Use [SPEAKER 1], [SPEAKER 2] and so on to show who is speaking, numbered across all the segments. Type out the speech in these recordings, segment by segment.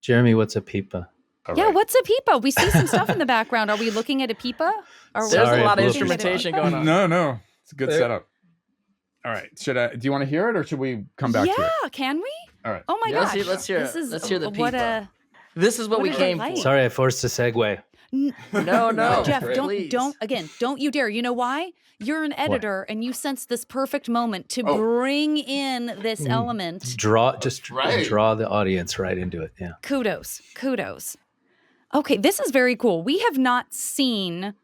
[SPEAKER 1] Jeremy, what's a pipa?
[SPEAKER 2] Yeah, what's a pipa? We see some stuff in the background. Are we looking at a pipa?
[SPEAKER 3] There's a lot of instrumentation going on.
[SPEAKER 4] No. It's a good setup. All right. Do you want to hear it or should we come back to it?
[SPEAKER 2] Yeah, can we?
[SPEAKER 4] All right.
[SPEAKER 2] Oh my gosh.
[SPEAKER 3] Let's hear it. Let's hear the pipa.
[SPEAKER 2] This
[SPEAKER 3] is what we came for.
[SPEAKER 1] Sorry, I forced a segue.
[SPEAKER 3] No.
[SPEAKER 2] Jeff, don't you dare. You know why? You're an editor and you sense this perfect moment to bring in this element.
[SPEAKER 1] Draw the audience right into it. Yeah.
[SPEAKER 2] Kudos. Okay, this is very cool. We have not seen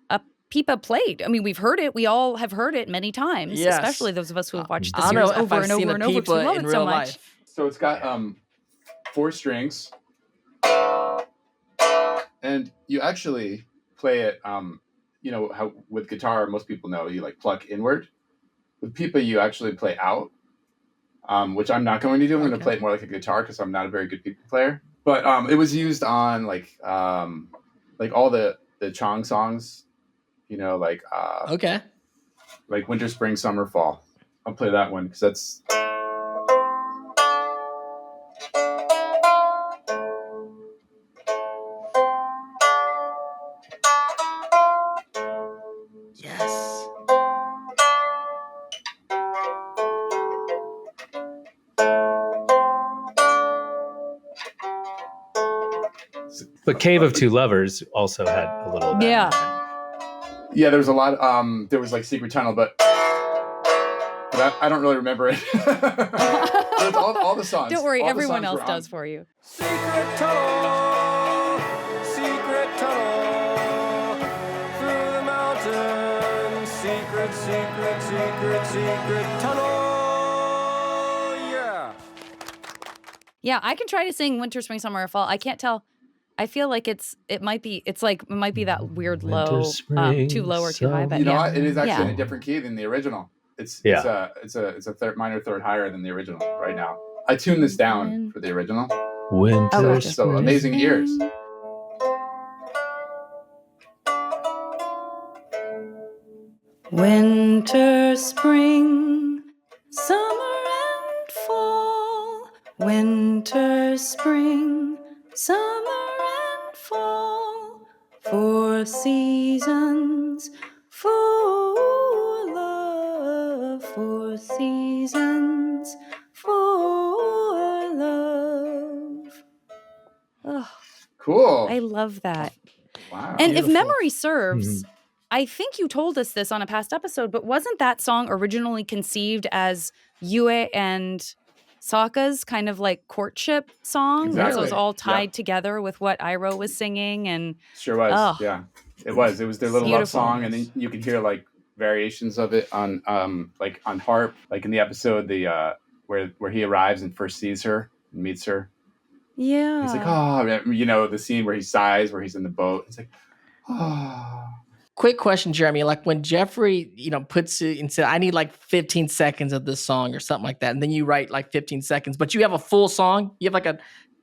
[SPEAKER 2] a pipa played. I mean, we've heard it. We all have heard it many times, especially those of us who have watched the series over and over and over because we love it so much.
[SPEAKER 4] So it's got 4 strings. And you actually play it, how with guitar, most people know you like pluck inward. With pipa, you actually play out, which I'm not going to do. I'm going to play it more like a guitar because I'm not a very good pipa player. But it was used on like all the Chong songs, like winter, spring, summer, fall. I'll play that one because that's.
[SPEAKER 1] But Cave of Two Lovers also had a little of that.
[SPEAKER 4] Yeah, there was a lot. There was like Secret Tunnel, but I don't really remember it. all the songs.
[SPEAKER 2] Don't worry, everyone else does for you.
[SPEAKER 5] Secret tunnel, through the mountains. Secret tunnel. Yeah.
[SPEAKER 2] Yeah, I can try to sing Winter, Spring, Summer, or Fall. I can't tell. I feel like it might be that weird low, too low or too high. But
[SPEAKER 4] what? It is actually in a different key than the original. It's a minor third higher than the original right now. I tuned this down for the original.
[SPEAKER 1] Winter,
[SPEAKER 4] so amazing ears.
[SPEAKER 2] Winter, spring, summer, and fall. Winter, spring, summer, and fall. 4 seasons for love. 4 seasons for love. Oh,
[SPEAKER 4] cool.
[SPEAKER 2] I love that.
[SPEAKER 4] Wow.
[SPEAKER 2] And beautiful. If memory serves, I think you told us this on a past episode, but wasn't that song originally conceived as Yue and Sokka's kind of like courtship song?
[SPEAKER 4] Exactly.
[SPEAKER 2] So it was all tied together with what Iroh was singing, and
[SPEAKER 4] sure was. Yeah, it was. It was their little love song, and then you could hear like variations of it on on harp, like in the episode where he arrives and first sees her and meets her.
[SPEAKER 2] Yeah,
[SPEAKER 4] he's like, oh, the scene where he sighs, where he's in the boat. It's like, oh.
[SPEAKER 3] Quick question, Jeremy. Like when Jeffrey, puts it and said, I need like 15 seconds of this song or something like that. And then you write like 15 seconds, but you have a full song. You have like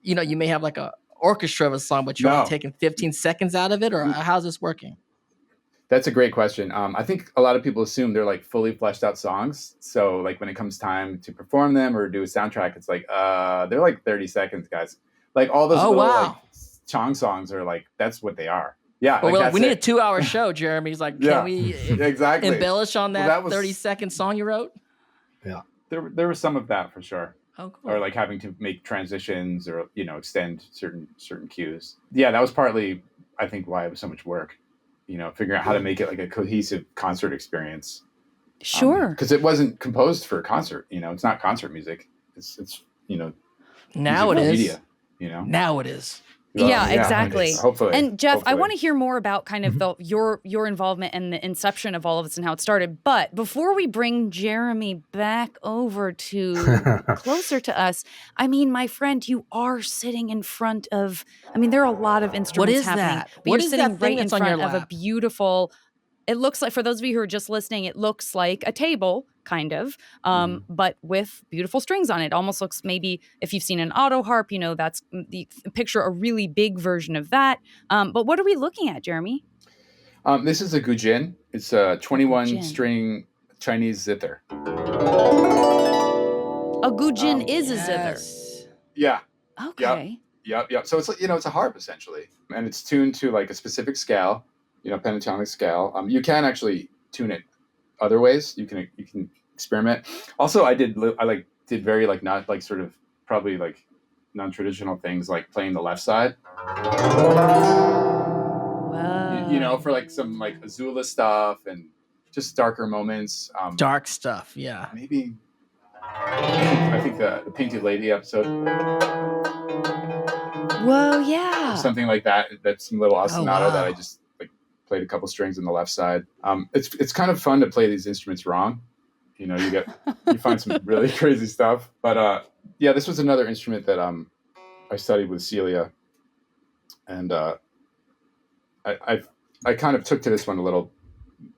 [SPEAKER 3] you may have like a orchestra of a song, but you're only taking 15 seconds out of it, or how's this working?
[SPEAKER 4] That's a great question. I think a lot of people assume they're like fully fleshed out songs. So like when it comes time to perform them or do a soundtrack, it's like, they're like 30 seconds, guys. Like all those like Chong songs are like, that's what they are. Yeah,
[SPEAKER 3] well, we need a 2-hour show, Jeremy. He's like, can we embellish on that 30-second song you wrote?
[SPEAKER 4] Yeah, there was some of that for sure.
[SPEAKER 3] Oh, cool.
[SPEAKER 4] Or like having to make transitions or extend certain cues. Yeah, that was partly I think why it was so much work. Figuring out how to make it like a cohesive concert experience.
[SPEAKER 2] Sure,
[SPEAKER 4] because it wasn't composed for a concert. It's not concert music. It's
[SPEAKER 3] now it is
[SPEAKER 4] media.
[SPEAKER 3] Now it is.
[SPEAKER 2] Yeah, exactly.
[SPEAKER 4] Hopefully.
[SPEAKER 2] And Jeff, I want to hear more about kind of your involvement and the inception of all of this and how it started. But before we bring Jeremy back over to closer to us, I mean, my friend, you are sitting in front of, there are a lot of instruments happening.
[SPEAKER 3] That?
[SPEAKER 2] But
[SPEAKER 3] What
[SPEAKER 2] you're
[SPEAKER 3] is
[SPEAKER 2] sitting
[SPEAKER 3] that thing
[SPEAKER 2] right in
[SPEAKER 3] that's on your
[SPEAKER 2] front of
[SPEAKER 3] lap?
[SPEAKER 2] a beautiful, it looks like, for those of you who are just listening, it looks like a table, kind of, but with beautiful strings on it. Almost looks, maybe if you've seen an auto harp, that's the picture a really big version of that. But what are we looking at, Jeremy?
[SPEAKER 4] This is a guzheng. It's a 21-string Chinese zither.
[SPEAKER 2] A guzheng is a zither.
[SPEAKER 4] Yeah.
[SPEAKER 2] Okay.
[SPEAKER 4] Yep. So it's it's a harp essentially, and it's tuned to like a specific scale, pentatonic scale. You can actually tune it other ways. You can experiment. Also, I did very like not like sort of probably like non-traditional things like playing the left side.
[SPEAKER 2] Wow.
[SPEAKER 4] For like some like Azula stuff and just darker moments.
[SPEAKER 3] Dark stuff, yeah.
[SPEAKER 4] Maybe I think the Painted Lady episode.
[SPEAKER 2] Whoa, yeah.
[SPEAKER 4] Something like that. That's some little ostinato
[SPEAKER 3] wow.
[SPEAKER 4] that I just like played a couple strings on the left side. It's kind of fun to play these instruments wrong. You find some really crazy stuff. But this was another instrument that I studied with Celia, and I kind of took to this one a little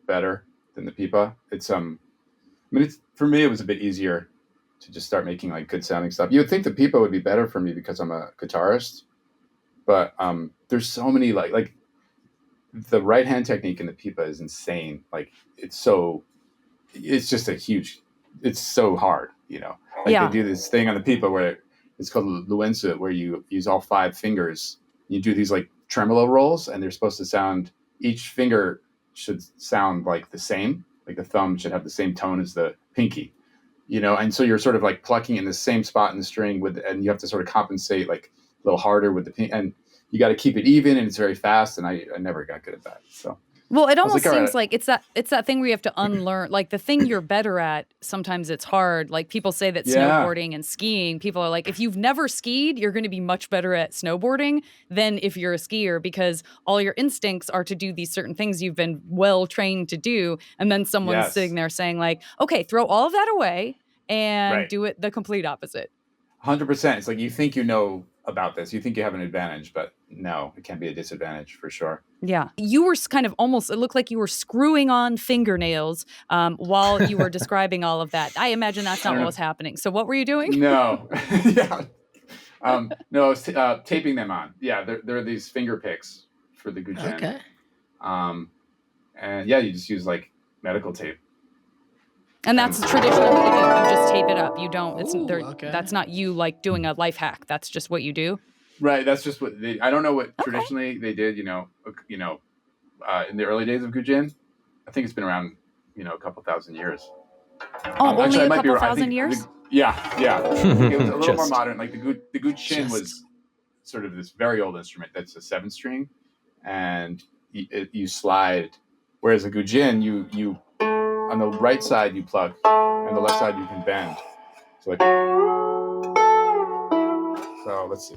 [SPEAKER 4] better than the pipa. It's for me it was a bit easier to just start making like good sounding stuff. You would think the pipa would be better for me because I'm a guitarist, but there's so many like the right hand technique in the pipa is insane. Like it's so hard, They do this thing on the pipa where it's called luensu, where you use all 5 fingers. You do these like tremolo rolls, and they're supposed to sound, each finger should sound like the same, like the thumb should have the same tone as the pinky, and so you're sort of like plucking in the same spot in the string and you have to sort of compensate like a little harder with the pink, and you got to keep it even, and it's very fast, and I never got good at that. So
[SPEAKER 2] well, it almost seems like it's that thing where you have to unlearn, like the thing you're better at. Sometimes it's hard. Like people say that snowboarding and skiing, people are like, if you've never skied, you're going to be much better at snowboarding than if you're a skier, because all your instincts are to do these certain things you've been well trained to do. And then someone's sitting there saying like, okay, throw all of that away and do it the complete opposite.
[SPEAKER 4] 100%. It's like you think you know about this. You think you have an advantage, but no, it can be a disadvantage for sure.
[SPEAKER 2] Yeah. You were kind of almost, it looked like you were screwing on fingernails while you were describing all of that. I imagine that's not what was happening. So what were you doing?
[SPEAKER 4] No. Yeah. No, I was taping them on. Yeah, there are these finger picks for the guzheng.
[SPEAKER 3] Okay.
[SPEAKER 4] And you just use like medical tape.
[SPEAKER 2] And that's traditionally what you do. You just tape it up. You don't. That's not you like doing a life hack. That's just what you do.
[SPEAKER 4] Right. That's just what I don't know what traditionally they did. In the early days of guzheng, I think it's been around a couple thousand years.
[SPEAKER 2] Oh, only a couple thousand years.
[SPEAKER 4] Yeah. It was a little more modern. Like the guzheng was sort of this very old instrument that's a 7-string, and you slide. Whereas a guzheng, you on the right side you pluck, and the left side you can bend. So let's see.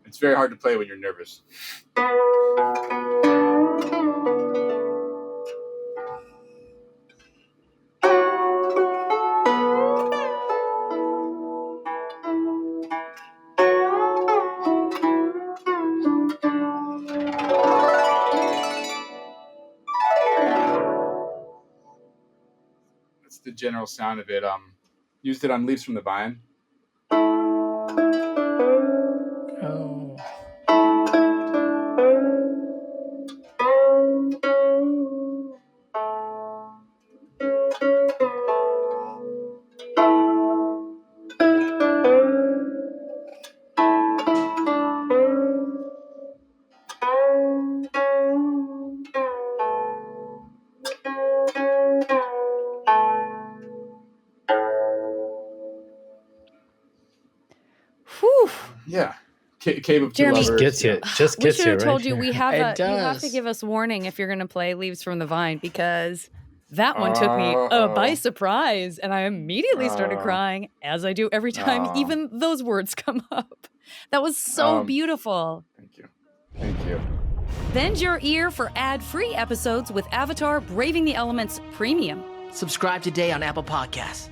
[SPEAKER 4] It's very hard to play when you're nervous. The general sound of it. Used it on Leaves from the Vine.
[SPEAKER 3] Oh.
[SPEAKER 4] Yeah. Cave of Two
[SPEAKER 2] Jeremy,
[SPEAKER 4] Lovers.
[SPEAKER 1] Just
[SPEAKER 2] we
[SPEAKER 1] gets
[SPEAKER 2] should
[SPEAKER 1] you
[SPEAKER 2] have
[SPEAKER 1] right
[SPEAKER 2] told you
[SPEAKER 1] here.
[SPEAKER 2] you have to give us warning if you're going to play Leaves from the Vine, because that one took me by surprise, and I immediately started crying, as I do every time even those words come up. That was so beautiful.
[SPEAKER 4] Thank you.
[SPEAKER 2] Bend your ear for ad-free episodes with Avatar Braving the Elements Premium.
[SPEAKER 3] Subscribe today on Apple Podcasts.